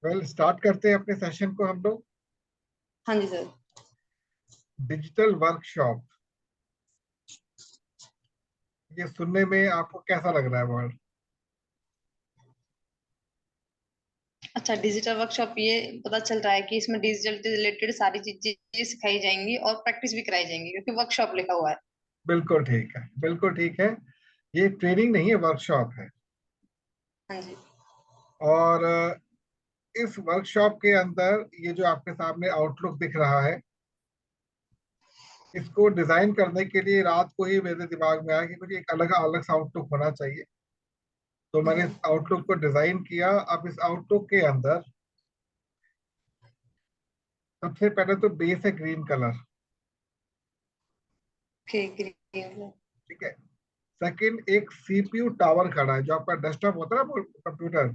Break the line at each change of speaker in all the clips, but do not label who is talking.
Well, start करते हैं अपने सेशन को हम लोग।
हाँ जी सर।
डिजिटल वर्कशॉप, ये सुनने में आपको कैसा लग रहा है वर्ड?
अच्छा, डिजिटल वर्कशॉप, ये पता चल रहा है कि इसमें डिजिटल से रिलेटेड सारी चीजें सिखाई जाएंगी और प्रैक्टिस भी कराई जाएंगी, क्योंकि वर्कशॉप लिखा हुआ है।
बिल्कुल ठीक है, बिल्कुल ठीक है। ये ट्रेनिंग नहीं है, वर्कशॉप है।
हाँ जी।
और इस वर्कशॉप के अंदर ये जो आपके सामने आउटलुक दिख रहा है, इसको डिजाइन करने के लिए रात को ही मेरे दिमाग में आया कि कुछ एक अलग अलग सा आउटलुक होना चाहिए। तो मैंने इस आउटलुक को डिजाइन किया। अब इस आउटलुक के अंदर सबसे पहले तो बेस है ग्रीन कलर।
Okay, green.
ठीक है। सेकंड, एक सीपीयू टावर खड़ा है, जो आपका डेस्कटॉप होता है ना, कंप्यूटर,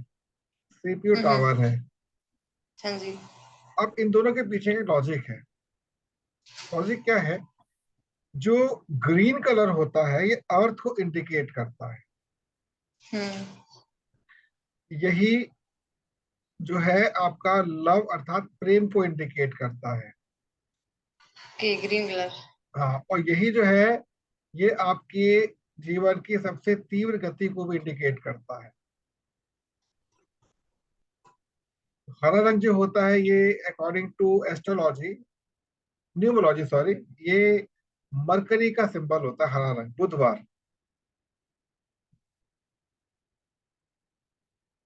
सीपीयू
हम्म।
टावर है।
हाँ जी।
अब इन दोनों के पीछे एक लॉजिक है। लॉजिक क्या है? जो ग्रीन कलर होता है ये अर्थ को इंडिकेट करता है।
हम्म।
यही जो है आपका लव अर्थात प्रेम को इंडिकेट करता है।
Okay, green colour.
हाँ, और यही जो है ये आपके जीवन की सबसे तीव्र गति को भी इंडिकेट करता है। हरा रंग जो होता है ये according to astrology, numerology sorry, ये मरकरी का सिंबल होता है, हरा रंग, बुधवार।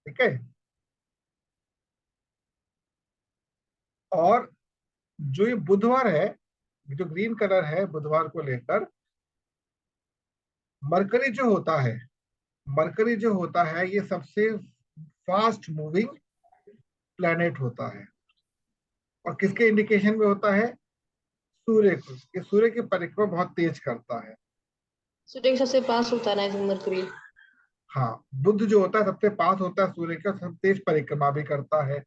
ठीक है। और जो ये बुधवार है, जो ग्रीन कलर है बुधवार को लेकर, मरकरी जो होता है, मरकरी जो होता है ये सबसे फास्ट मूविंग प्लेनेट होता है। और किसके इंडिकेशन में होता है? सूर्य को। ये सूर्य की परिक्रमा बहुत तेज करता है।
सूर्य के सबसे पास होता है ना मरकरी।
हाँ, बुध जो होता है सबसे पास होता है सूर्य का, सबसे तेज परिक्रमा भी करता है।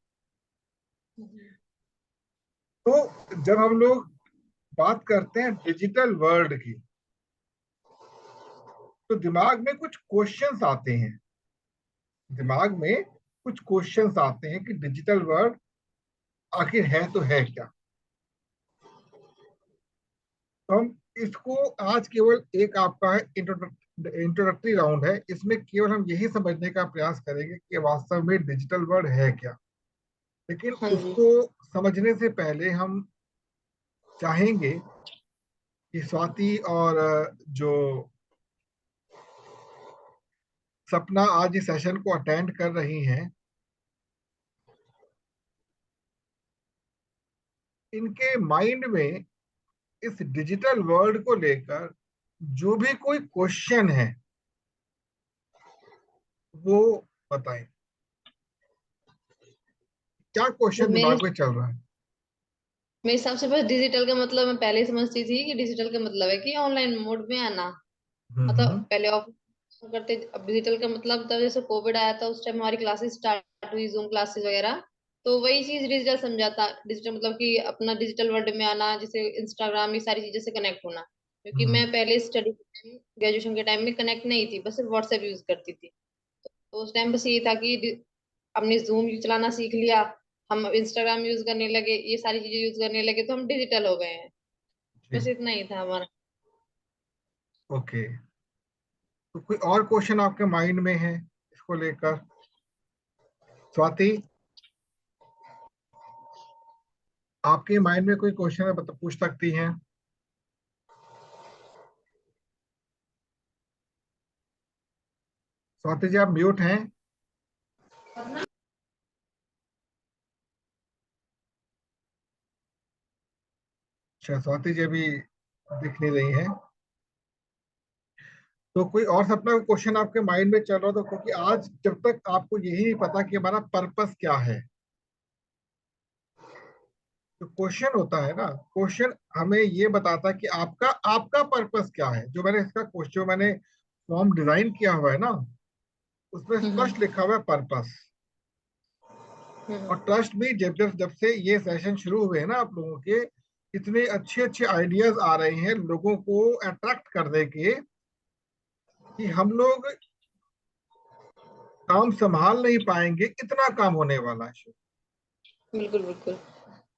तो जब हम लोग बात करते हैं डिजिटल वर्ल्ड की, तो दिमाग में कुछ क्वेश्चंस आते हैं। दिमाग में कुछ क्वेश्चंस आते हैं कि डिजिटल वर्ल्ड आखिर है तो है क्या। तो हम इसको आज केवल एक आपका है इंट्रोडक्टरी राउंड है, इसमें केवल हम यही समझने का प्रयास करेंगे कि वास्तव में डिजिटल वर्ल्ड है क्या। लेकिन
हाँ जी।
उसको समझने से पहले हम चाहेंगे कि स्वाति और जो सपना आज इस सेशन को अटेंड कर रही हैं, इनके माइंड में इस डिजिटल वर्ल्ड को लेकर जो भी कोई क्वेश्चन है वो बताएं। क्या क्वेश्चन
मेरे
दिमाग में चल रहा है?
मेरे हिसाब से बस डिजिटल का मतलब मैं पहले ही समझती थी कि डिजिटल का मतलब है कि ऑनलाइन मोड में आना। मतलब
हम्म।
पहले ऑफ करते, अब डिजिटल का मतलब तब जैसे कोविड आया था उस टाइम हमारी क्लासेस स्टार्ट हुई, जूम क्लासेस वगैरह। तो वही चीज डिजिटल समझा था। डिजिटल मतलब कि अपना डिजिटल वर्ल्ड में आना, जैसे इंस्टाग्राम, ये सारी चीजें से कनेक्ट होना। क्योंकि मैं
हम्म।
पहले स्टडी ग्रेजुएशन के टाइम में कनेक्ट नहीं थी, बस सिर्फ व्हाट्सएप यूज करती थी। तो उस टाइम बस ये था कि हमने जूम चलाना सीख लिया, हम इंस्टाग्राम यूज करने लगे, ये सारी चीजें यूज करने लगे, तो हम डिजिटल हो गए हैं।
जी।
बस इतना ही था हमारा।
ओके। तो कोई और क्वेश्चन आपके माइंड में है इसको लेकर? स्वाति, आपके माइंड में कोई क्वेश्चन है, बता, पूछ सकती हैं। स्वाति जी, आप म्यूट हैं। अच्छा, स्वाति जी अभी दिख नहीं रही हैं। तो कोई और सपना क्वेश्चन आपके माइंड में चल रहा था? क्योंकि आज जब तक आपको यही नहीं पता कि हमारा पर्पस क्या है, तो क्वेश्चन होता है ना, क्वेश्चन हमें ये बताता है कि आपका आपका पर्पस क्या है। जो मैंने इसका क्वेश्चन, मैंने फॉर्म डिजाइन किया हुआ है ना, उसमें
हम्म।
स्पष्ट लिखा हुआ है पर्पस।
हम्म।
और ट्रस्ट भी, जब जब जब से ये सेशन शुरू हुए हैं ना आप लोगों के, इतने अच्छे अच्छे आइडियाज आ रहे हैं लोगों को अट्रैक्ट करने के, कि हम लोग काम संभाल नहीं पाएंगे, इतना काम होने वाला है।
बिल्कुल बिल्कुल।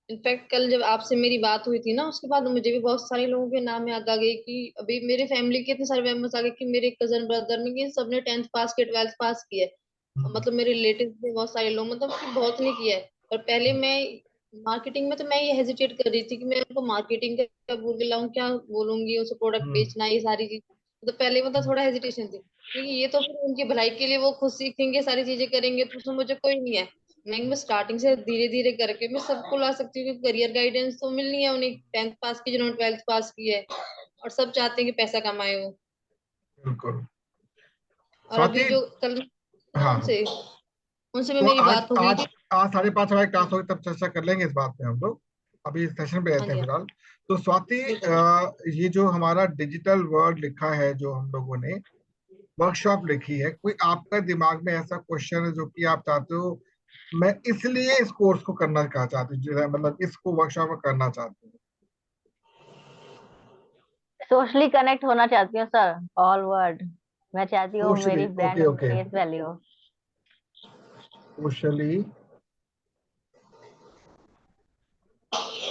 इनफैक्ट कल जब आपसे मेरी बात हुई थी ना, उसके बाद मुझे भी बहुत सारे लोगों के नाम याद आ गए कि अभी मेरे फैमिली के इतने सारे मेंबर्स आ गए कि मेरे कजन ब्रदर में कि सबने 10th पास किया, 12th पास किया है।
हम्म,
मतलब मेरे रिलेटिव में बहुत सारे लोग, मतलब कि बहुत ने किया है। और पहले मैं मार्केटिंग में, तो मैं ये हेजिटेट कर रही थी कि मैं उनको मार्केटिंग का बोल के लाऊं, क्या बोलूंगी उसे, प्रोडक्ट
हम्म,
बेचना, ये सारी चीज। तो पहले मतलब
हम्म,
थोड़ा हेजिटेशन थी, क्योंकि ये तो फिर उनकी भलाई के लिए वो खुद सीखेंगे, सारी चीजें करेंगे, तो उसमें मुझे कोई नहीं है। मैं स्टार्टिंग से धीरे धीरे करके मैं सबको ला सकती हूँ, करियर गाइडेंस तो मिलनी है उन्हें, 10th पास की जिन्होंने 12th पास की है। और सब चाहते हैं कि पैसा कमाए वो।
बिल्कुल।
और अभी
स्वाति।
जो कल ना
हाँ हाँ।
उनसे उनसे भी
तो
मेरी
आज
बात हो गई
आज
थी।
आज 5:30 हमारी क्लास होगी, तब चर्चा कर लेंगे इस बात पे हम लोग। अभी इस सेशन पे
हाँ
रहते
जी,
हैं
हाँ,
फिलहाल। तो स्वाति,
बिल्कुल बिल्कुल।
ये जो हमारा डिजिटल वर्ड लिखा है, जो हम लोगों ने वर्कशॉप लिखी है, कोई आपका दिमाग में ऐसा क्वेश्चन है जो कि आप चाहते हो, मैं इसलिए इस कोर्स को करना चाहती हूँ, जो है मतलब इसको वर्कशॉप में करना चाहती हूँ?
सोशली कनेक्ट होना चाहती हूँ सर, ऑल वर्ल्ड। मैं चाहती हूँ
सोशली,
मेरी brand
okay okay.
Face value.
Socially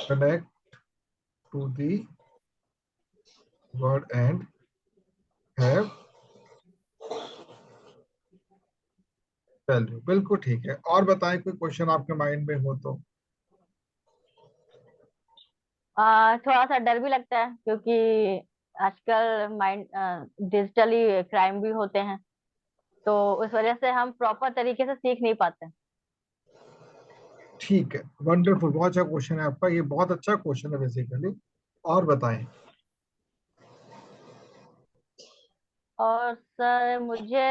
connect to the world and have value, बिल्कुल ठीक है। और बताएं, कोई क्वेश्चन आपके माइंड में हो तो।
थोड़ा सा डर भी लगता है, क्योंकि आजकल माइंड डिजिटली क्राइम भी होते हैं, तो उस वजह से हम प्रॉपर तरीके से सीख नहीं पाते।
ठीक है, वंडरफुल, बहुत अच्छा क्वेश्चन है आपका, ये बहुत अच्छा क्वेश्चन है बेसिकली। और बताएं।
और सर मुझे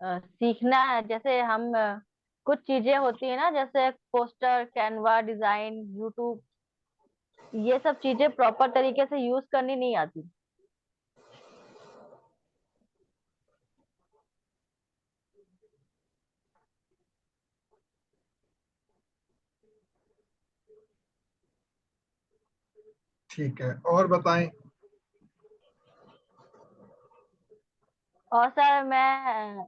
सीखना है, जैसे हम कुछ चीजें होती है ना, जैसे पोस्टर, कैनवा डिजाइन, यूट्यूब, ये सब चीजें प्रॉपर तरीके से यूज करनी नहीं आती।
ठीक है, और बताएं।
और सर मैं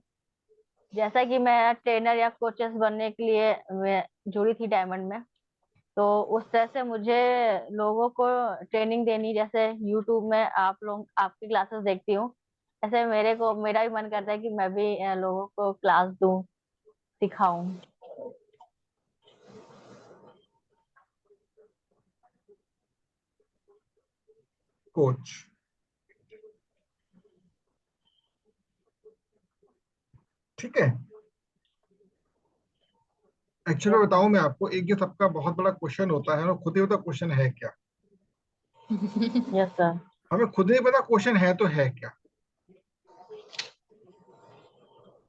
जैसा कि मैं ट्रेनर या कोचेस बनने के लिए मैं जुड़ी थी डायमंड में, तो उस तरह से मुझे लोगों को ट्रेनिंग देनी, जैसे यूट्यूब में आप लोग आपकी क्लासेस देखती हूँ, ऐसे मेरा भी मन करता है कि मैं भी लोगों को क्लास दूं, सिखाऊं।
कोच। ठीक है। Actually
yes sir.
बताऊं मैं आपको, एक ये सबका बहुत बड़ा क्वेश्चन होता है, ना खुद ही पता क्वेश्चन है क्या।
Yes sir.
हमें खुद नहीं पता क्वेश्चन है तो है क्या।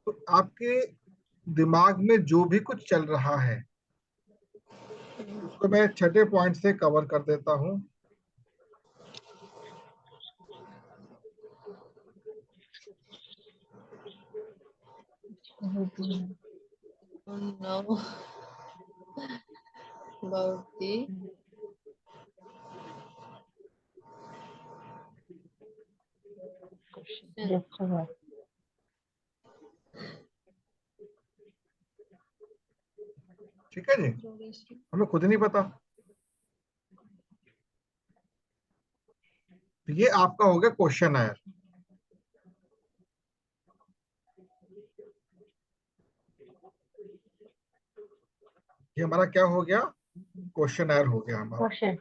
तो आपके दिमाग में जो भी कुछ चल रहा है, उसको मैं छठे पॉइंट से कवर कर देता हूँ।
Know about the
yes sir.
ठीक है जी, हमें खुद नहीं पता। तो ये आपका हो गया क्वेश्चन आयर। ये हमारा क्या हो गया, क्वेश्चन आयर हो गया हमारा।
क्वेश्चन।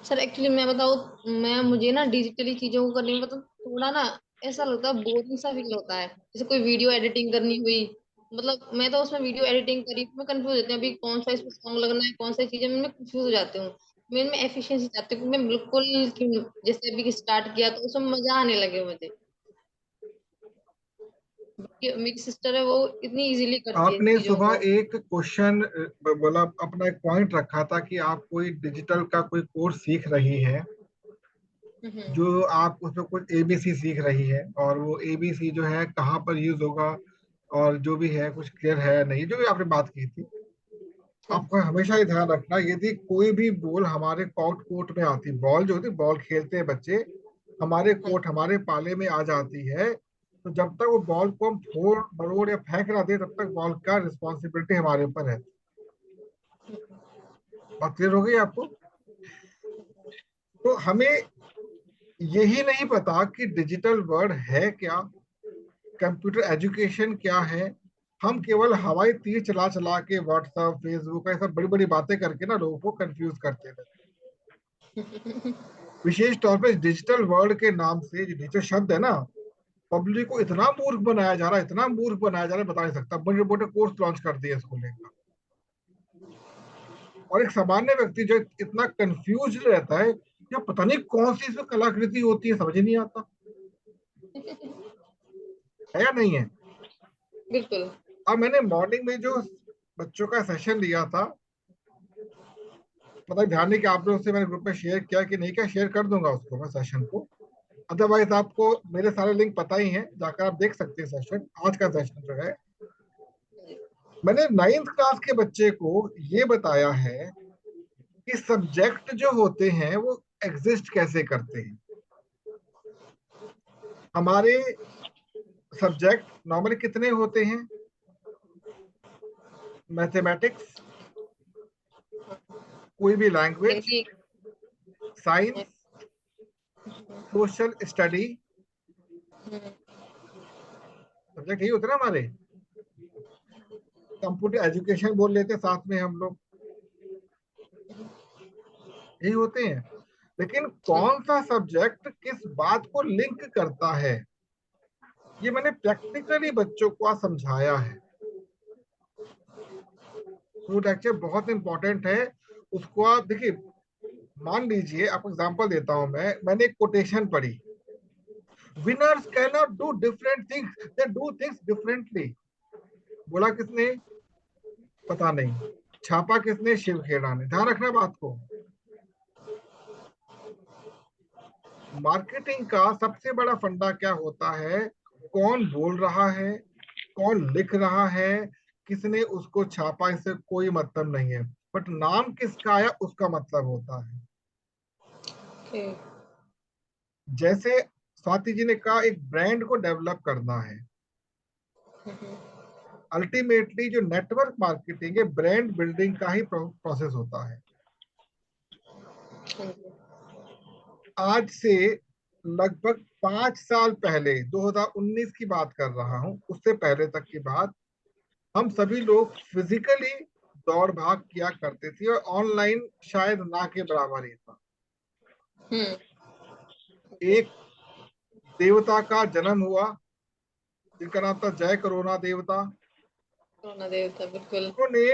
सर एक्चुअली मैं बताऊँ, मैं मुझे ना डिजिटली चीजों को करने में मतलब थोड़ा ना ऐसा लगता है, बोरिंग सा फील होता है। जैसे कोई वीडियो एडिटिंग करनी हुई, मतलब मैं तो उसमें वीडियो एडिटिंग करी, मैं कंफ्यूज होती हूँ अभी कौन सा इसमें सॉन्ग लगना है, कौन सा चीजें, मैं कंफ्यूज हो जाती हूँ। मैं इनमें एफिशिएंसी चाहती हूँ कि मैं बिल्कुल जैसे अभी स्टार्ट किया तो उसमें मजा आने लगे मुझे। बाकी मेरी सिस्टर है, वो इतनी इजीली करती है
आपने
चीजों
सुबह
को।
एक क्वेश्चन बोला, अपना एक पॉइंट रखा था कि आप कोई डिजिटल का कोई कोर्स सीख रही है,
हम्म।
जो आप उसमें कुछ एबीसी सीख रही है, और वो एबीसी जो है कहाँ पर यूज होगा, और जो भी है कुछ क्लियर है नहीं, जो भी आपने बात की थी।
अच्छा।
आपको हमेशा ये ध्यान रखना, यदि कोई भी बॉल हमारे कोर्ट कोर्ट में आती, बॉल जो होती है, बॉल खेलते हैं बच्चे, हमारे
हाँ
कोर्ट हमारे पाले में आ जाती है, तो जब तक वो बॉल को हम फोड़ बरोड़ या फेंक ना दे, तब तक बॉल का रिस्पॉन्सिबिलिटी हमारे ऊपर है। बात क्लियर हो गई आपको? तो हमें यही नहीं पता कि डिजिटल वर्ल्ड है क्या, कंप्यूटर एजुकेशन क्या है। हम केवल हवाई तीर चला चला के व्हाट्सएप फेसबुक ऐसा बड़ी बड़ी बातें करके ना लोगों को कंफ्यूज करते रहते। विशेष तौर पे डिजिटल वर्ल्ड के नाम से जो डिजिटल शब्द है ना, पब्लिक को इतना मूर्ख बनाया जा रहा है, इतना मूर्ख बनाया जा रहा है, बता नहीं सकता। बड़े बड़े कोर्स लॉन्च कर दिए इसको लेकर, और एक सामान्य व्यक्ति जो इतना कंफ्यूज रहता है, या पता नहीं कौन सी इसमें कलाकृति होती है, समझ ही नहीं आता है या नहीं है।
बिल्कुल।
अब मैंने मॉर्निंग में जो बच्चों का सेशन लिया था, मतलब ध्यान नहीं कि आप लोग से मैंने ग्रुप में शेयर किया कि नहीं, क्या शेयर कर दूंगा उसको मैं सेशन को। अदरवाइज आपको मेरे सारे लिंक पता ही है, जाकर आप देख सकते हैं सेशन। आज का सेशन जो है, मैंने 9th क्लास के बच्चे को ये बताया है कि सब्जेक्ट जो होते हैं वो एग्जिस्ट कैसे करते हैं। हमारे सब्जेक्ट नॉर्मली कितने होते हैं? मैथमेटिक्स, कोई भी language,
Hindi.
Science, social study, subject यही होते हैं ना हमारे। कंप्यूटर एजुकेशन बोल लेते हैं साथ में हम लोग, यही होते हैं। लेकिन कौन सा सब्जेक्ट किस बात को लिंक करता है, ये मैंने प्रैक्टिकली बच्चों को आज समझाया है। तो लेक्चर बहुत इंपॉर्टेंट है, उसको आप देखिए। मान लीजिए, आपको एग्जांपल देता हूं मैंने एक कोटेशन पढ़ी, winners can not do different things, they do things differently. बोला किसने? पता नहीं। छापा किसने? शिव खेड़ा ने। ध्यान रखना बात को। मार्केटिंग का सबसे बड़ा फंडा क्या होता है? कौन बोल रहा है, कौन लिख रहा है, किसने उसको छापा, इससे कोई मतलब नहीं है, बट नाम किसका आया उसका मतलब होता है।
ओके।
जैसे स्वाति जी ने कहा, एक ब्रांड को डेवलप करना है। अल्टीमेटली जो नेटवर्क मार्केटिंग है, ब्रांड बिल्डिंग का ही प्रोसेस होता है। आज से लगभग 5 साल पहले, 2019 की बात कर रहा हूं, उससे पहले तक की बात, हम सभी लोग फिजिकली दौड़ भाग किया करते थे, और ऑनलाइन शायद ना के बराबर ही था। एक देवता का जन्म हुआ जिनका नाम था जय कोरोना देवता।
कोरोना देवता, बिल्कुल।
उन्होंने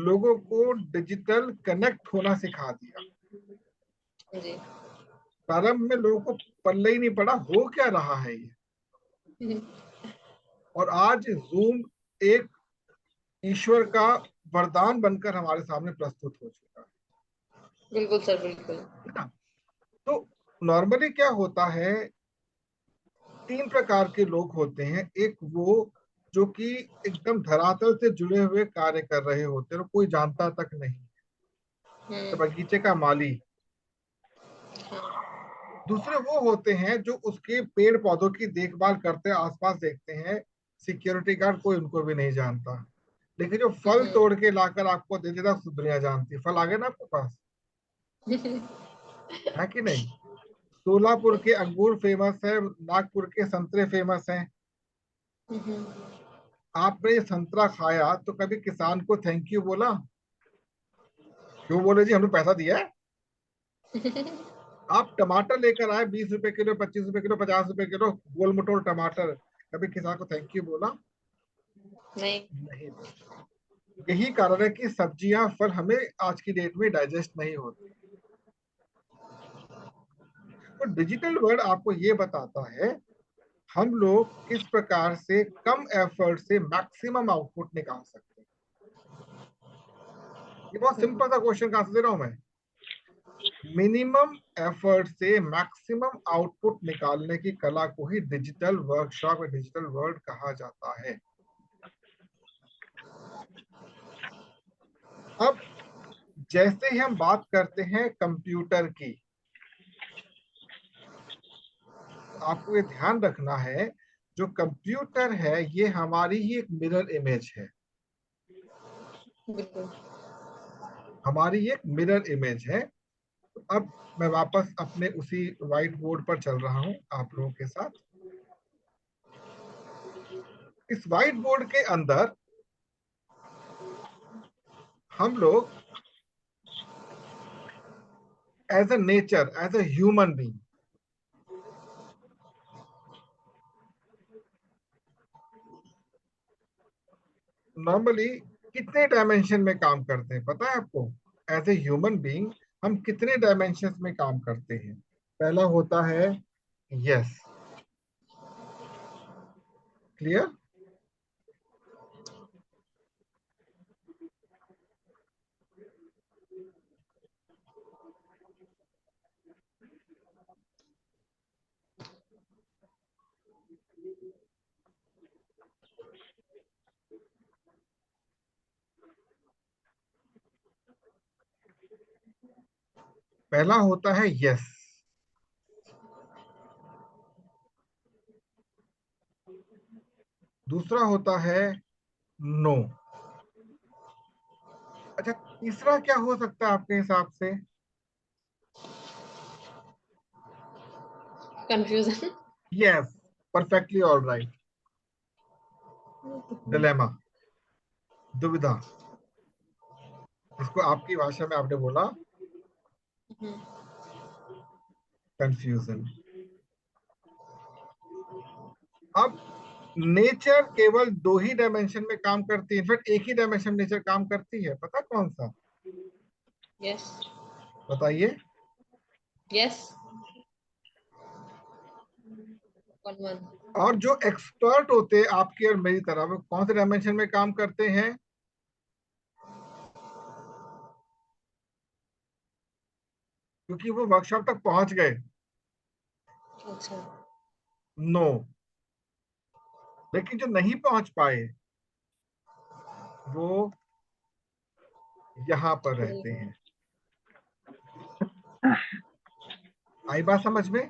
लोगों को डिजिटल कनेक्ट होना सिखा दिया।
जी।
प्रारंभ में लोगों को पल्ले ही नहीं पड़ा हो क्या रहा है ये। और आज जूम एक ईश्वर का वरदान बनकर हमारे सामने प्रस्तुत हो चुका
बिल्कुल सर, बिल्कुल।
है ना। तो नॉर्मली क्या होता है, 3 प्रकार के लोग होते हैं। एक वो जो कि एकदम धरातल से जुड़े हुए कार्य कर रहे होते हैं और कोई जानता तक नहीं, तो बगीचे का माली। दूसरे वो होते हैं जो उसके पेड़ पौधों की देखभाल करते हैं, आसपास देखते हैं, सिक्योरिटी गार्ड कोई उनको भी नहीं जानता। लेकिन जो फल तोड़ के लाकर आपको दे देता, दुनिया जानती है। फल आ गए ना आपके पास, है कि नहीं? सोलापुर के अंगूर फेमस है, नागपुर के संतरे फेमस हैं। आपने ये संतरा खाया तो कभी किसान को थैंक यू बोला? क्यों बोले जी, हमने पैसा दिया है। आप टमाटर लेकर आए, 20 रुपए किलो, 25 रुपए किलो, 50 रुपए किलो, गोल मटोल टमाटर, कभी किसान को थैंक यू बोला?
नहीं।
नहीं। यही कारण है कि सब्जियां फल हमें आज की डेट में डाइजेस्ट नहीं होती। तो डिजिटल वर्ल्ड आपको ये बताता है हम लोग किस प्रकार से कम एफर्ट से मैक्सिमम आउटपुट निकाल सकते हैं। ये बहुत सिंपल सा क्वेश्चन का आंसर दे रहा हूं मैं। मिनिमम एफर्ट से मैक्सिमम आउटपुट निकालने की कला को ही डिजिटल वर्कशॉप या डिजिटल वर्ल्ड कहा जाता है। अब जैसे ही हम बात करते हैं कंप्यूटर की, आपको ये ध्यान रखना है, जो कंप्यूटर है ये हमारी ही एक मिरर इमेज है।
बिल्कुल।
हमारी एक मिरर इमेज है। तो अब मैं वापस अपने उसी व्हाइट बोर्ड पर चल रहा हूं आप लोगों के साथ। इस व्हाइट बोर्ड के अंदर हम लोग as a nature, as a human being, normally कितने डायमेंशन में काम करते हैं पता है आपको? एज ए ह्यूमन बीइंग हम कितने डायमेंशन में काम करते हैं? पहला होता है यस, क्लियर? पहला होता है यस, दूसरा होता है नो। अच्छा, तीसरा क्या हो सकता है आपके हिसाब से?
Confusion.
Yes, perfectly all right, dilemma, दुविधा, इसको आपकी भाषा में आपने बोला कंफ्यूजन। अब नेचर केवल दो ही डायमेंशन में काम करती है, इनफैक्ट एक ही डायमेंशन नेचर काम करती है, पता कौन सा?
यस।
बताइए।
यस। वन।
और जो एक्सपर्ट होते हैं आपकी और मेरी तरह, वो कौन से डायमेंशन में काम करते हैं? क्योंकि वो वर्कशॉप तक पहुंच गए।
अच्छा।
नो। लेकिन जो नहीं पहुंच पाए वो यहां पर रहते हैं। आई बात समझ में?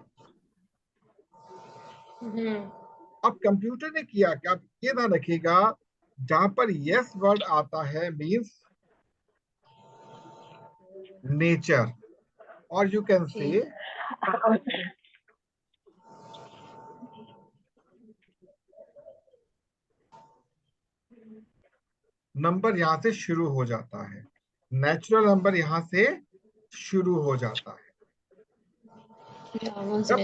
अब कंप्यूटर ने किया क्या? आप ये ध्यान रखिएगा, जहां पर यस वर्ड आता है मींस नेचर, और यू कैन से नंबर यहां से शुरू हो जाता है, नेचुरल नंबर यहां से शुरू हो जाता है। जब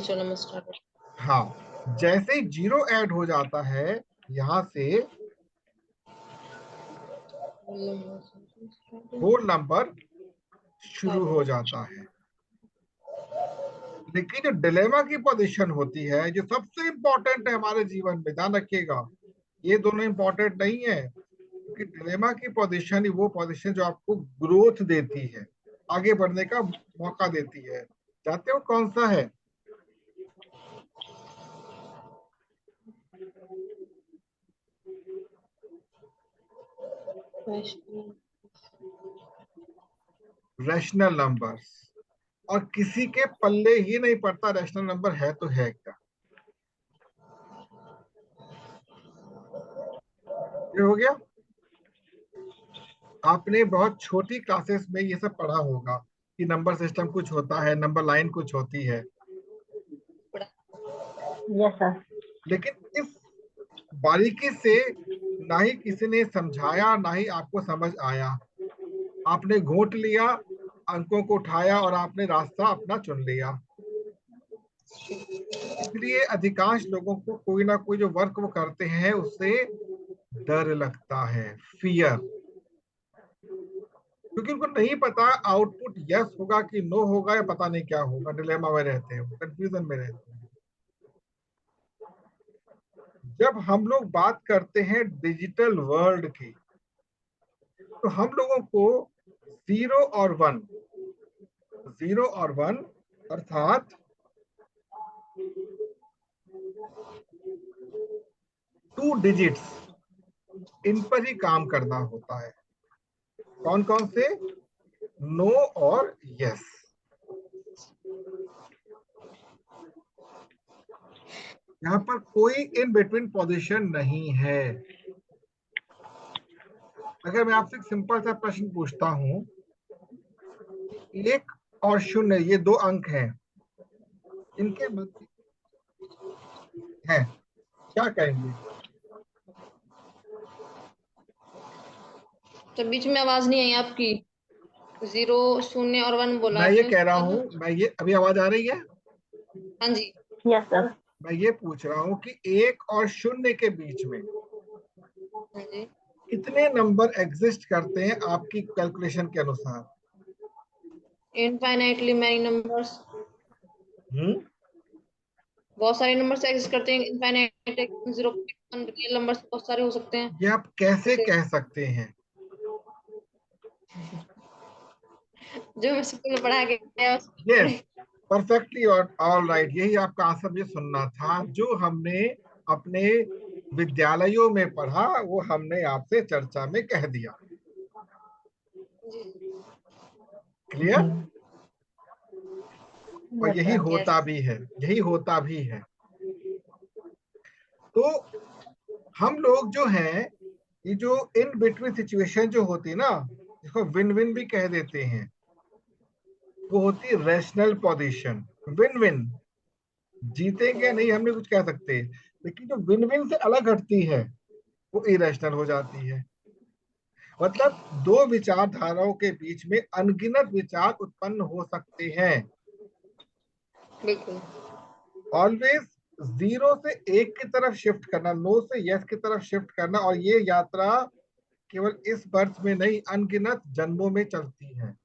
हाँ, जैसे ही जीरो ऐड हो जाता है यहां से होल नंबर शुरू हो जाता है। लेकिन जो डिलेमा की पोजीशन होती है, जो सबसे इंपॉर्टेंट है हमारे जीवन में, ध्यान रखिएगा, ये दोनों इंपॉर्टेंट नहीं है, क्योंकि डिलेमा की पोजीशन ही वो पोजीशन जो आपको ग्रोथ देती है, आगे बढ़ने का मौका देती है। जानते हो कौन सा है? Rational numbers. और किसी के पल्ले ही नहीं पड़ता रैशनल नंबर है तो है क्या। ये हो गया। आपने बहुत छोटी क्लासेस में ये सब पढ़ा होगा कि नंबर सिस्टम कुछ होता है, नंबर लाइन कुछ होती है।
Yes sir.
लेकिन इस बारीकी से ना ही किसी ने समझाया, ना ही आपको समझ आया। आपने घोट लिया, अंकों को उठाया और आपने रास्ता अपना चुन लिया। इसलिए अधिकांश लोगों को कोई ना कोई जो वर्क वो करते हैं उससे डर लगता है, फियर, क्योंकि उनको नहीं पता आउटपुट यस होगा कि नो होगा, या पता नहीं क्या होगा। डिलेमा में रहते हैं, कंफ्यूजन में रहते हैं। जब हम लोग बात करते हैं डिजिटल वर्ल्ड की, तो हम लोगों को जीरो और वन, जीरो और वन अर्थात टू डिजिट्स, इन पर ही काम करना होता है। कौन कौन से? नो और यस। यहाँ पर कोई इन बिटवीन पोजीशन नहीं है। अगर मैं आपसे एक सिंपल सा प्रश्न पूछता हूं 1 और 0 ये 2 अंक हैं, इनके मध्य है, क्या कहेंगे?
तो बीच में आवाज नहीं आई आपकी, 0 0 और 1 बोला
मैं ये
आपने,
कह रहा
उसके
हूँ,
बाद?
मैं ये अभी आवाज आ रही है?
हाँ जी।
Yes sir.
मैं ये पूछ रहा हूँ कि 1 और 0 के बीच में
हाँ जी।
कितने नंबर एग्जिस्ट करते हैं आपकी कैलकुलेशन के अनुसार?
इनफाइनाइटली मैनी नंबर्स,
हम्म
बहुत सारे नंबर्स एग्जिस्ट करते हैं। इनफाइनाइट, 0.1 रियल नंबर्स बहुत सारे हो सकते हैं।
ये आप कैसे
जैसे
कह सकते हैं?
जो मैं स्कूल में पढ़ा गया
यस, परफेक्टली और ऑल राइट, यही आपका आंसर मुझे सुनना था। जो हमने अपने विद्यालयों में पढ़ा वो हमने आपसे चर्चा में कह दिया। क्लियर? और
यस
यही
सर।
होता
यस।
भी है, यही होता भी है। तो हम लोग जो हैं, ये जो इन बिटवीन सिचुएशन जो होती है ना, जिसको विन विन भी कह देते हैं, वो होती है रैशनल पोजीशन। विन विन, जीतेंगे नहीं हमने कुछ कह सकते, लेकिन जो विन विन से अलग हटती है वो इरेशनल हो जाती है। मतलब दो विचारधाराओं के बीच में अनगिनत विचार उत्पन्न हो सकते हैं।
बिल्कुल।
ऑलवेज 0 से 1 की तरफ शिफ्ट करना, नो से यस की तरफ शिफ्ट करना, और ये यात्रा केवल इस बर्थ में नहीं, अनगिनत जन्मों में चलती है।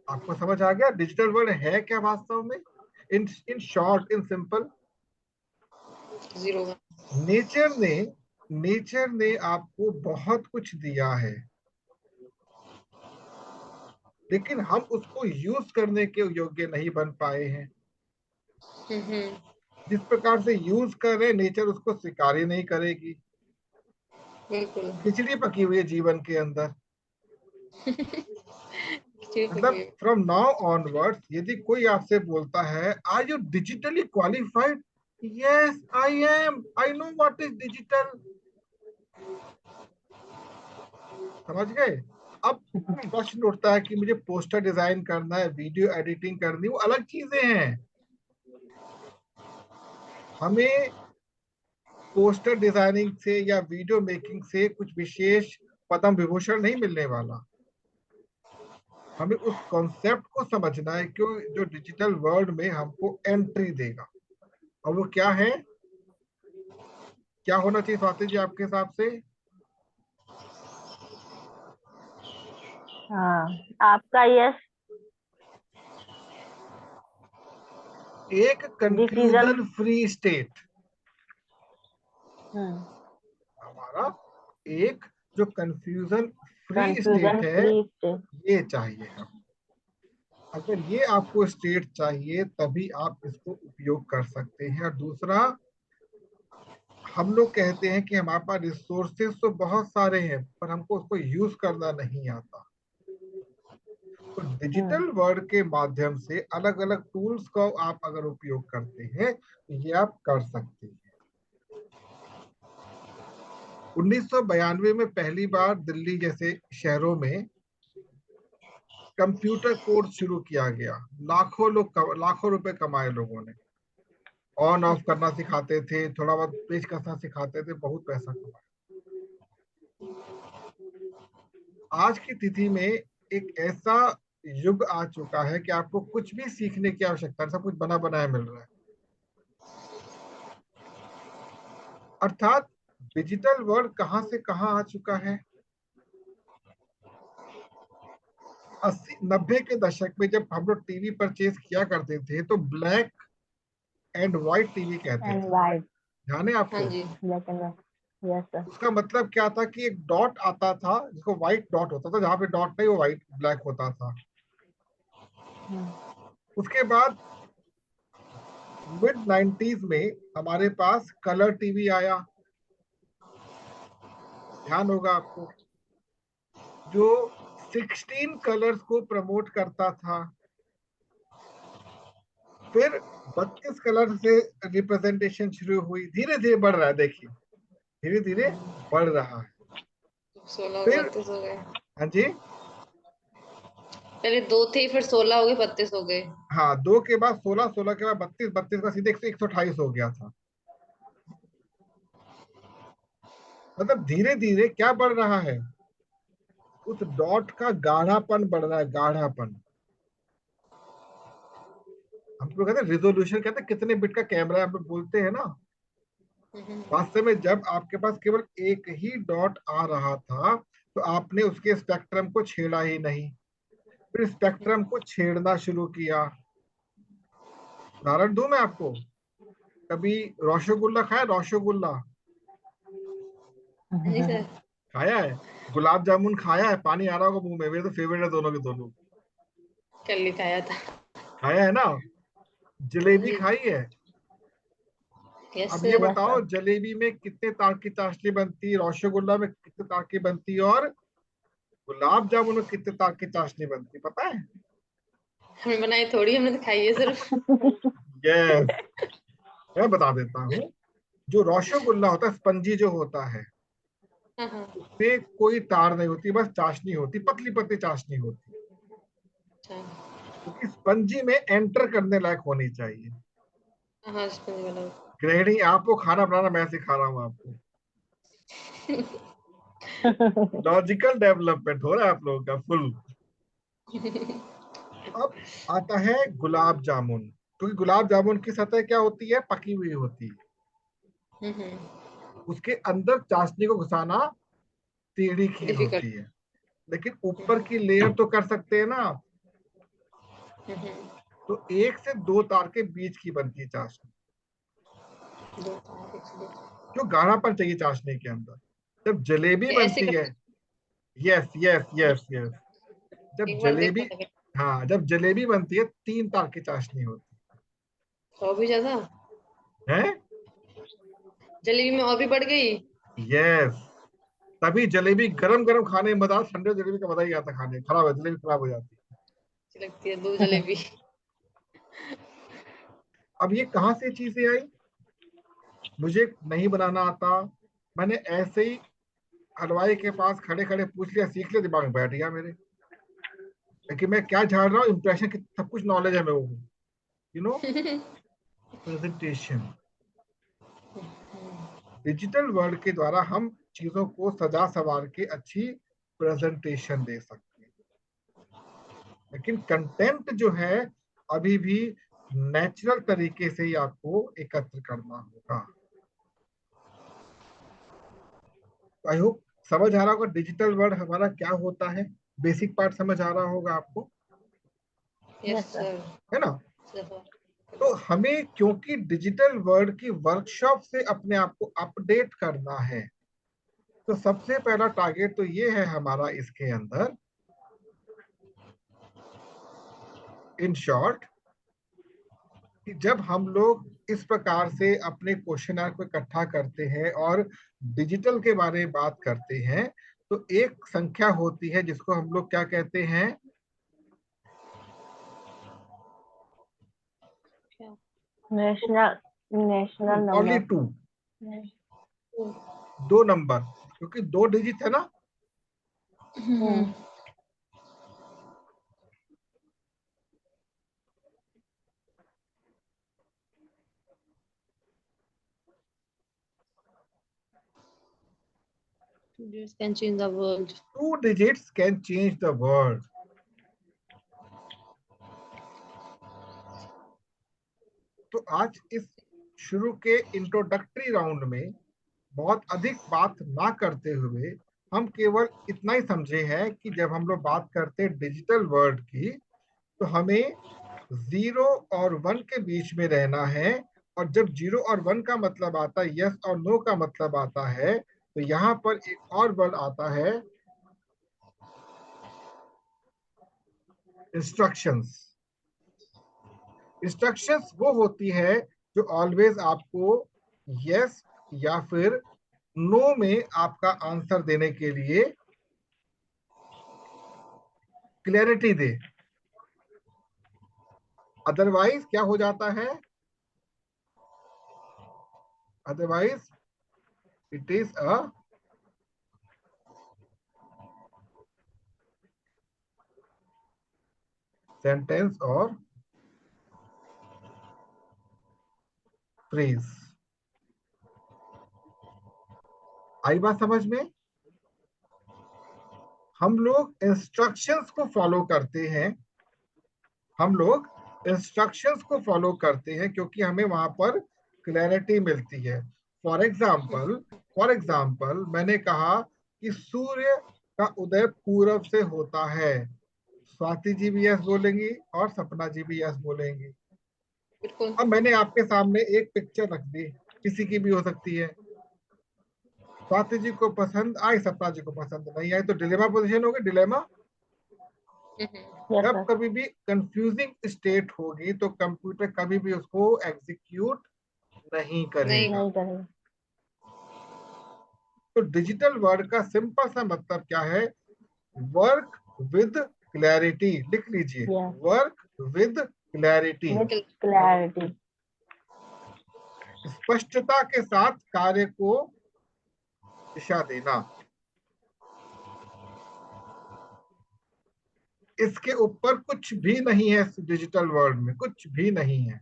आपको समझ आ गया डिजिटल वर्ल्ड है क्या वास्तव में? In short, in simple,
0
nature ने नेचर ने आपको बहुत कुछ दिया है, लेकिन हम उसको यूज करने के योग्य नहीं बन पाए हैं। जिस प्रकार से यूज कर रहे नेचर उसको स्वीकार ही नहीं करेगी।
बिल्कुल।
खिचड़ी पकी हुई है जीवन के अंदर।
खिचड़ी पकी
मतलब
हुई।
फ्रॉम नाउ ऑनवर्ड्स यदि कोई आपसे बोलता है are you digitally qualified, yes I am, I know what is digital, समझ गए? अब प्रश्न उठता है कि मुझे पोस्टर डिजाइन करना है, वीडियो एडिटिंग करनी, वो अलग चीजें हैं। हमें पोस्टर डिजाइनिंग से या वीडियो मेकिंग से कुछ विशेष पद्म विभूषण नहीं मिलने वाला। हमें उस कॉन्सेप्ट को समझना है कि जो डिजिटल वर्ल्ड में हमको एंट्री देगा, और वो क्या है, क्या होना चाहिए स्वाति जी आपके हिसाब से?
हाँ, आपका यस।
एक
डिसीजन।
Confusion free state.
हम्म।
हमारा एक जो कंफ्यूजन फ्री
कंफ्यूजन
स्टेट है,
फ्री स्टेट।
ये चाहिए हम। अगर ये आपको स्टेट चाहिए तभी आप इसको उपयोग कर सकते हैं। और दूसरा, हम लोग कहते हैं कि हमारे पास रिसोर्सेस तो बहुत सारे हैं पर हमको उसको यूज करना नहीं आता। तो डिजिटल वर्ल्ड के माध्यम से अलग अलग टूल्स को आप अगर उपयोग करते हैं तो ये आप कर सकते हैं। 1992 में पहली बार दिल्ली जैसे शहरों में कंप्यूटर कोर्स शुरू किया गया। लाखों रुपए कमाए लोगों ने। ऑन ऑफ करना सिखाते थे, थोड़ा बहुत पेच कसना सिखाते थे, बहुत पैसा कमाया। आज की तिथि में एक ऐसा युग आ चुका है कि आपको कुछ भी सीखने की आवश्यकता नहीं, सब कुछ बना बनाया मिल रहा है। अर्थात डिजिटल वर्ल्ड कहां से कहां आ चुका है। 80-90 के दशक में जब हम लोग टीवी परचेज किया करते थे तो ब्लैक एंड व्हाइट टीवी कहते
एंड
थे,
वाइट।
ध्यान है
हाँ
आपको?
जी।
Black and white. Yes sir.
उसका मतलब क्या था कि एक डॉट आता था जिसको व्हाइट डॉट होता था, जहां पे डॉट नहीं वो व्हाइट ब्लैक होता था। उसके बाद मिड 90s में हमारे पास कलर टीवी आया, ध्यान होगा आपको, जो 16 कलर्स को प्रमोट करता था। फिर 32 कलर से रिप्रेजेंटेशन शुरू हुई, धीरे धीरे बढ़ रहा है, देखिए धीरे धीरे बढ़ रहा है।
16
फिर
32 हो गए।
हाँ जी।
पहले 2 थे, फिर 16 हो गए, 32 हो गए।
हाँ, 2 के बाद 16, 16 के बाद 32, 32 का सीधे 128 हो गया था। मतलब धीरे धीरे क्या बढ़ रहा है, उस डॉट का गाढ़ापन बढ़ रहा है, गाढ़ापन। हम लोग कहते हैं रिजोल्यूशन, कहते हैं कितने बिट का कैमरा है, हम लोग बोलते हैं ना।
हम्म।
वास्तव में जब आपके पास केवल एक ही डॉट आ रहा था, तो आपने उसके स्पेक्ट्रम को छेड़ा ही नहीं, फिर स्पेक्ट्रम को छेड़ना शुरू किया। उदाहरण दूं मैं आपको, कभी रसगुल्ला खाया, रसगुल्ला
हाँ जी सर।
खाया है? गुलाब जामुन खाया है? पानी आ रहा होगा मुंह में, मेरे तो फेवरेट है दोनों के दोनों।
कल लिखाया था।
खाया है ना?
हाँ
जलेबी
जी।
खाई है?
यस
अब ये
सर।
यस
बताओ,
सर।
जलेबी में कितने तार की चाशनी बनती है, रसगुल्ला में कितने तार की बनती है, और गुलाब जामुन में कितने तार की चाशनी बनती है, पता है?
हमने बनाई थोड़ी, हमने तो खाई है सिर्फ।
यस, मैं बता देता हूँ। जो रसगुल्ला होता है, स्पंजी जो होता है,
हाँ हाँ।
उसमें कोई तार नहीं होती, बस चाशनी होती, पतली पतली चाशनी होती।
अच्छा।
क्योंकि स्पंजी में एंटर करने लायक होनी चाहिए।
हाँ हाँ, स्पंज वाला।
गृहिणी, आपको खाना बनाना मैं सिखा रहा हूँ आपको। लॉजिकल डेवलपमेंट हो रहा है आप लोगों का फुल। अब आता है गुलाब जामुन, क्योंकि गुलाब जामुन की सतह क्या होती है, पकी हुई होती है। उसके अंदर चाशनी को घुसाना टेढ़ी खीर
डिफिकल्ट।
होती है, लेकिन ऊपर की लेयर तो कर सकते हैं ना। तो 1 से 2 तार के बीच की बनती है चाशनी,
दो तार, एक से दो तार।
जो गाढ़ापन चाहिए चाशनी के अंदर। जब जलेबी
ये ऐसे
बनती है,
कर।
यस यस यस यस, जब
एक बार
जलेबी,
देखा था।
हाँ जब जलेबी बनती है 3 तार की चाशनी होती
और भी ज्यादा।
है।
जलेबी में और भी बढ़ गई।
यस, तभी जलेबी गरम गरम खाने में मजा आता, ठंडे जलेबी का मजा ही आता खाने, खराब है जलेबी, खराब हो जाती है।
अच्छी लगती है दो जलेबी।
अब ये कहाँ से चीजें आई, मुझे नहीं बनाना आता, मैंने ऐसे ही हलवाई के पास खड़े खड़े पूछ लिया, सीख लिया, दिमाग में बैठ गया मेरे। लेकिन मैं क्या झाड़ रहा हूँ, इंप्रेशन की सब कुछ नॉलेज है मेरे को, you know, presentation. Digital world के द्वारा हम चीजों को सजा सवार के अच्छी प्रेजेंटेशन दे सकते हैं, लेकिन कंटेंट जो है अभी भी नेचुरल तरीके से ही आपको एकत्र करना होगा। आई होप समझ आ रहा होगा डिजिटल वर्ल्ड हमारा क्या होता है, बेसिक पार्ट समझ आ रहा होगा आपको,
यस
यस सर।
सर।
है ना? तो हमें क्योंकि डिजिटल वर्ल्ड की वर्कशॉप से अपने आप को अपडेट करना है, तो सबसे पहला टारगेट तो ये है हमारा इसके अंदर, इन शॉर्ट, कि जब हम लोग इस प्रकार से अपने क्वेश्चनर को इकट्ठा करते हैं और डिजिटल के बारे में बात करते हैं, तो एक संख्या होती है जिसको हम लोग क्या कहते हैं,
national national
only
number.
2, 2 number, क्योंकि 2 डिजिट है ना।
हम्म।
This can change the world.
2 digits can change the world. तो आज इस शुरू के इंट्रोडक्टरी राउंड में बहुत अधिक बात ना करते हुए, हम केवल इतना ही समझे हैं कि जब हम लोग बात करते हैं डिजिटल वर्ल्ड की, तो हमें 0 और 1 के बीच में रहना है। और जब 0 और 1 का मतलब आता है, यस और नो का मतलब आता है, तो यहाँ पर एक और वर्ड आता है, इंस्ट्रक्शंस। इंस्ट्रक्शंस वो होती है जो ऑलवेज आपको यस या फिर नो में आपका आंसर देने के लिए क्लैरिटी दे। अदरवाइज क्या हो जाता है, otherwise it is a sentence और फ्रेज। आई बात समझ में? हम लोग इंस्ट्रक्शंस को फॉलो करते हैं, हम लोग इंस्ट्रक्शंस को फॉलो करते हैं क्योंकि हमें वहां पर क्लैरिटी मिलती है। फॉर एग्जाम्पल मैंने कहा कि सूर्य का उदय पूरब से होता है। स्वाति जी भी यस बोलेंगी और सपना जी भी यस बोलेंगी।
बिल्कुल।
अब मैंने आपके सामने एक पिक्चर रख दी, किसी की भी हो सकती है, स्वाति जी को पसंद आई, सपना जी को पसंद नहीं आई, तो डिलेमा पोजीशन होगी, डिलेमा।
यस
जब
सर।
कभी भी कंफ्यूजिंग स्टेट होगी तो कंप्यूटर कभी भी उसको एग्जीक्यूट नहीं करेगा।
नहीं करेंगे।
तो डिजिटल वर्ड का सिंपल सा मतलब क्या है? Work with clarity. लिख लीजिए,
yes,
work with clarity.
With clarity.
स्पष्टता के साथ कार्य को दिशा देना। इसके ऊपर कुछ भी नहीं है, डिजिटल वर्ल्ड में कुछ भी नहीं है।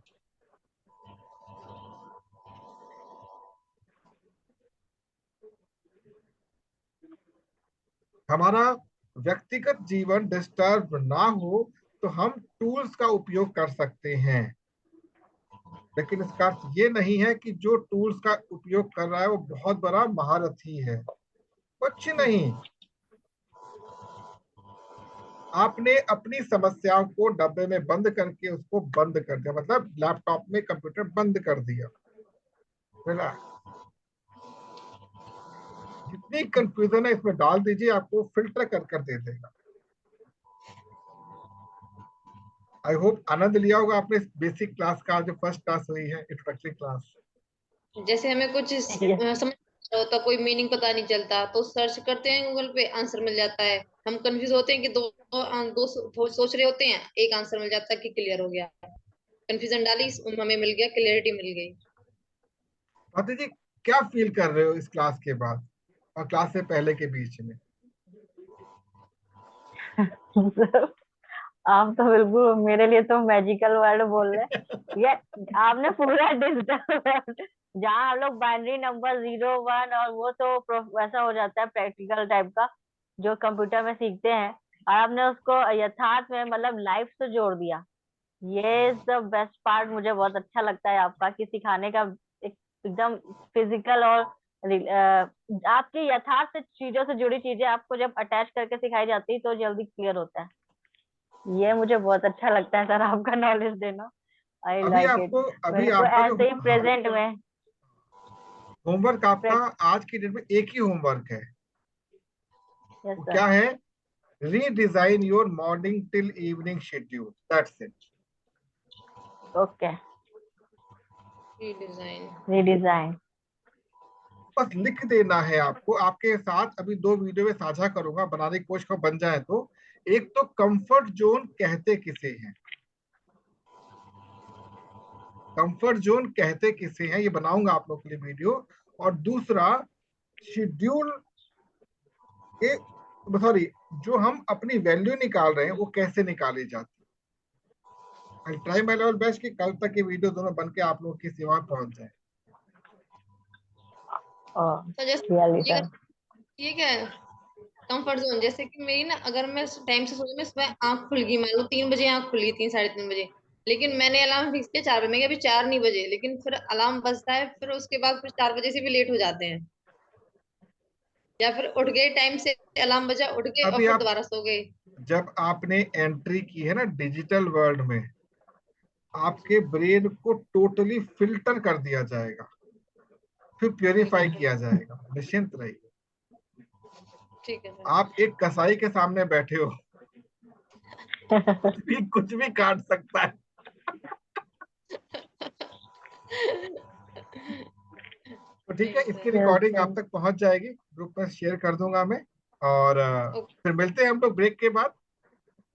हमारा व्यक्तिगत जीवन डिस्टर्ब ना हो तो हम टूल्स का उपयोग कर सकते हैं, लेकिन इसका अर्थ ये नहीं है कि जो टूल्स का उपयोग कर रहा है वो बहुत बड़ा महारथी है। कुछ नहीं। आपने अपनी समस्याओं को डब्बे में बंद करके उसको बंद कर दिया, मतलब लैपटॉप में कंप्यूटर बंद कर दिया। जितनी कंफ्यूजन है इसमें डाल दीजिए, आपको फिल्टर कर दे देगा। आई होप आनंद लिया होगा आपने इस बेसिक क्लास का, जो फर्स्ट क्लास हुई है, इंट्रोडक्टरी क्लास।
जैसे हमें कुछ समझ होता, कोई मीनिंग पता नहीं चलता, तो सर्च करते हैं गूगल पे, आंसर मिल जाता है। हम कंफ्यूज होते हैं कि दो सोच रहे होते हैं, एक आंसर मिल जाता है कि क्लियर हो गया। कंफ्यूजन डाली, हमें मिल गया, क्लियरिटी मिल गई।
स्वाति जी, क्या फील कर रहे हो इस क्लास के बाद और क्लास से पहले के बीच में?
आप तो बिल्कुल मेरे लिए तो मैजिकल वर्ड बोल रहे। ये आपने पूरा डिजिटल वर्ड, जहाँ हम लोग बाइनरी नंबर 0 1 और वो तो वैसा हो जाता है प्रैक्टिकल टाइप का जो कंप्यूटर में सीखते हैं, और आपने उसको यथार्थ में मतलब लाइफ से जोड़ दिया। ये इज द बेस्ट पार्ट। मुझे बहुत अच्छा लगता है आपका कि सिखाने का एकदम फिजिकल और आपकी यथार्थ से चीजों से जुड़ी चीजें आपको जब अटैच करके सिखाई जाती है तो जल्दी क्लियर होता है। ये मुझे बहुत अच्छा लगता है सर, आपका नॉलेज देना। आई
अभी
लाइक इट।
आपको, अभी
मेरे को
आपका जो
ऐसे ही प्रेजेंट में
होमवर्क आपका आज की डेट में एक ही होमवर्क है।
यस
वो
सर।
क्या है? Redesign your morning till evening schedule, that's it.
Okay.
Redesign.
Redesign.
बस लिख देना है आपको। आपके साथ अभी 2 वीडियो में साझा करूंगा, बनाने की कोशिश बन जाए तो। एक तो कंफर्ट जोन कहते किसे हैं, कंफर्ट जोन कहते किसे हैं, ये बनाऊंगा आप लोग के लिए वीडियो। और दूसरा शेड्यूल के, सॉरी, जो हम अपनी वैल्यू निकाल रहे हैं वो कैसे निकाली जाती है। I try my level best कि कल तक ये वीडियो दोनों बन के आप लोगों की सेवा में पहुंच जाए।
तो
रियली
जैसे
सर।
ठीक है, कंफर्ट जोन, जैसे कि मेरी ना, अगर मैं टाइम से सोई, मैं सुबह आंख खुल गई, मान लो 3 बजे आंख खुल गई, 3 साढ़े 3 बजे, लेकिन मैंने अलार्म फिक्स किया 4 बजे, मैं अभी 4 नहीं बजे, लेकिन फिर अलार्म बजता है, फिर उसके बाद फिर 4 बजे से भी लेट हो जाते हैं, या फिर उठ गए टाइम से, अलार्म बजा, उठ गए और
अभी
फिर
आप,
दोबारा सो गए।
जब आपने एंट्री की है ना डिजिटल वर्ल्ड में, आपके ब्रेन को टोटली फिल्टर कर दिया जाएगा, फिर प्योरीफाई किया जाएगा। निश्चिंत रहिए।
ठीक है
आप एक कसाई के सामने बैठे हो, कुछ भी काट सकता है। तो ठीक है, इसकी रिकॉर्डिंग आप तक पहुंच जाएगी, ग्रुप में शेयर कर दूंगा मैं। और फिर मिलते हैं हम लोग ब्रेक के बाद,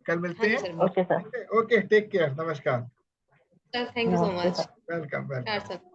कल मिलते
हाँ जी
हैं।
Sir,
okay sir.
Okay, take care, नमस्कार।
थैंक यू सो
नमस्ते
मच।
सर।
Welcome welcome.